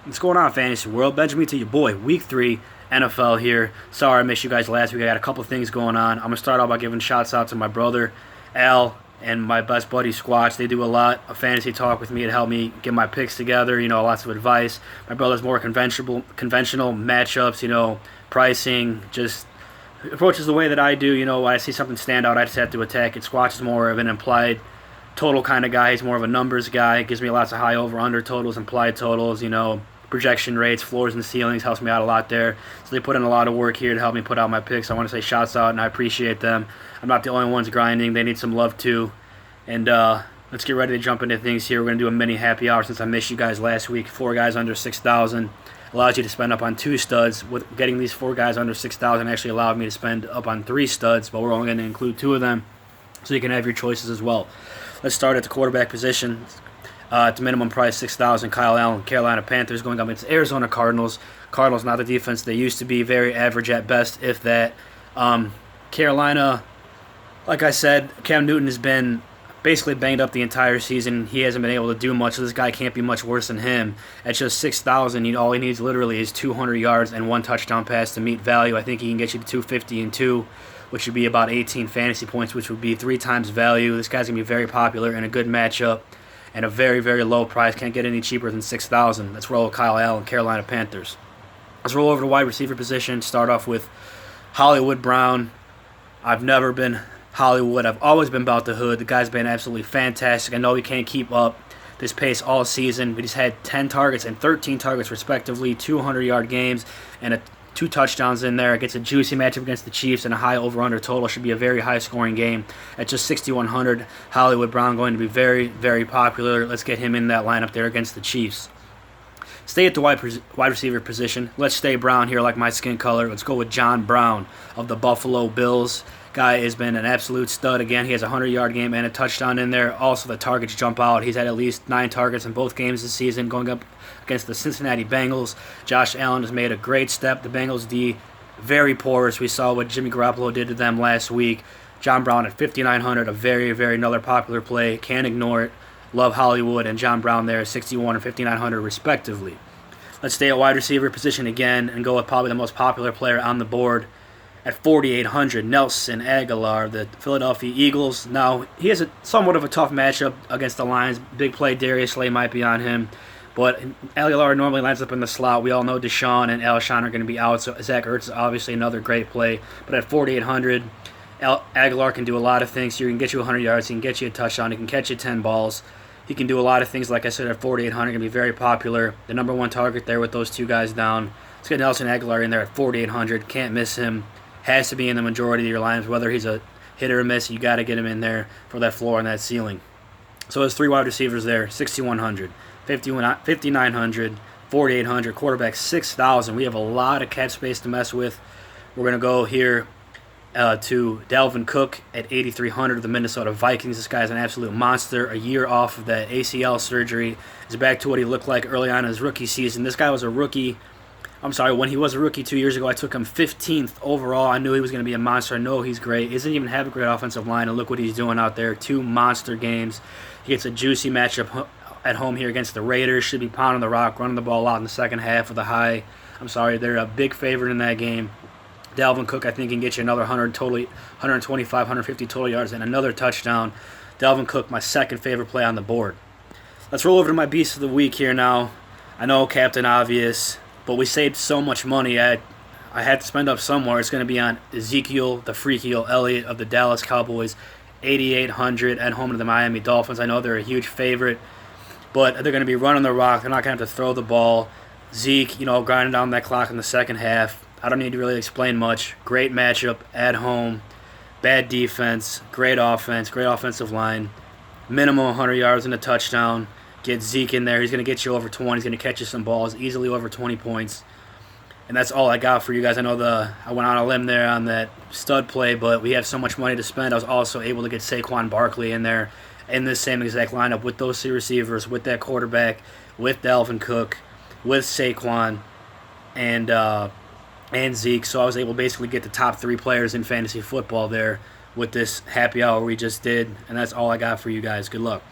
What's going on, Fantasy World? Benjamitos, your boy. Week 3, NFL here. Sorry I missed you guys last week. I got a couple things going on. I'm going to start off by giving shouts out to my brother, Al, and my best buddy, Squatch. They do a lot of fantasy talk with me to help me get my picks together, lots of advice. My brother's more conventional matchups, pricing, just approaches the way that I do. When I see something stand out, I just have to attack it. Squatch is more of an implied total kind of guy. He's more of a numbers guy. Gives me lots of high over-under totals, implied totals, projection rates, floors and ceilings, helps me out a lot there. So they put in a lot of work here to help me put out my picks. I want to say shouts out, and I appreciate them. I'm not the only ones grinding. They need some love too. And let's get ready to jump into things here. We're going to do a mini happy hour since I missed you guys last week. 4 guys under 6,000 allows you to spend up on 2 studs. With getting these 4 guys under 6,000 actually allowed me to spend up on 3 studs, but we're only going to include 2 of them so you can have your choices as well. Let's start at the quarterback position. At the minimum price, 6,000. Kyle Allen, Carolina Panthers going up against Arizona Cardinals. Cardinals not the defense they used to be, very average at best, if that. Carolina, like I said, Cam Newton has been basically banged up the entire season. He hasn't been able to do much, so this guy can't be much worse than him. At just 6,000, all he needs literally is 200 yards and 1 touchdown pass to meet value. I think he can get you to 250 and 2, which would be about 18 fantasy points, which would be 3 times value. This guy's going to be very popular and a good matchup. And a very, very low price. Can't get any cheaper than 6,000. Let's roll with Kyle Allen, Carolina Panthers. Let's roll over to wide receiver position. Start off with Hollywood Brown. I've never been Hollywood. I've always been about the hood. The guy's been absolutely fantastic. I know he can't keep up this pace all season, but he's had 10 targets and 13 targets respectively, 200-yard games, and 2 touchdowns in there. It gets a juicy matchup against the Chiefs and a high over-under total. Should be a very high-scoring game. At just 6,100, Hollywood Brown going to be very, very popular. Let's get him in that lineup there against the Chiefs. Stay at the wide receiver position. Let's stay brown here like my skin color. Let's go with John Brown of the Buffalo Bills. Guy has been an absolute stud. Again, he has a 100-yard game and a touchdown in there. Also, the targets jump out. He's had at least 9 targets in both games this season, going up against the Cincinnati Bengals. Josh Allen has made a great step. The Bengals D, very porous. We saw what Jimmy Garoppolo did to them last week. John Brown at 5,900, a very, very another popular play. Can't ignore it. Love Hollywood and John Brown there, 6,100 and 5,900 respectively. Let's stay at wide receiver position again and go with probably the most popular player on the board. At 4,800, Nelson Aguilar, the Philadelphia Eagles. Now, he has somewhat of a tough matchup against the Lions. Big play, Darius Slay might be on him. But Aguilar normally lines up in the slot. We all know Deshaun and Alshon are going to be out, so Zach Ertz is obviously another great play. But at 4,800, Aguilar can do a lot of things. He can get you 100 yards. He can get you a touchdown. He can catch you 10 balls. He can do a lot of things, like I said, at 4,800. Going to be very popular. The number 1 target there with those 2 guys down. Let's get Nelson Aguilar in there at 4,800. Can't miss him. Has to be in the majority of your lines, whether he's a hit or a miss. You got to get him in there for that floor and that ceiling. So there's 3 wide receivers there: 6,100, 5,900, 4,800. Quarterback 6,000. We have a lot of cap space to mess with. We're gonna go here to Dalvin Cook at 8,300 of the Minnesota Vikings. This guy's an absolute monster. A year off of that ACL surgery, is back to what he looked like early on in his rookie season. This guy was a rookie. When he was a rookie 2 years ago, I took him 15th overall. I knew he was going to be a monster. I know he's great. He doesn't even have a great offensive line, and look what he's doing out there. 2 monster games. He gets a juicy matchup at home here against the Raiders. Should be pounding the rock, running the ball out in the second half with a high. They're a big favorite in that game. Dalvin Cook, I think, can get you another 125, 150 total yards and another touchdown. Dalvin Cook, my second favorite play on the board. Let's roll over to my Beast of the Week here now. I know, Captain Obvious, but we saved so much money. I had to spend up somewhere. It's going to be on Ezekiel, the Freakiel Elliott of the Dallas Cowboys, 8,800 at home to the Miami Dolphins. I know they're a huge favorite, but they're going to be running the rock. They're not going to have to throw the ball. Zeke, grinding down that clock in the second half. I don't need to really explain much. Great matchup at home. Bad defense. Great offense. Great offensive line. Minimum 100 yards and a touchdown. Get Zeke in there. He's going to get you over 20. He's going to catch you some balls, easily over 20 points. And that's all I got for you guys. I know I went on a limb there on that stud play, but we have so much money to spend. I was also able to get Saquon Barkley in there in this same exact lineup with those 2 receivers, with that quarterback, with Dalvin Cook, with Saquon, and Zeke. So I was able to basically get the top 3 players in fantasy football there with this happy hour we just did. And that's all I got for you guys. Good luck.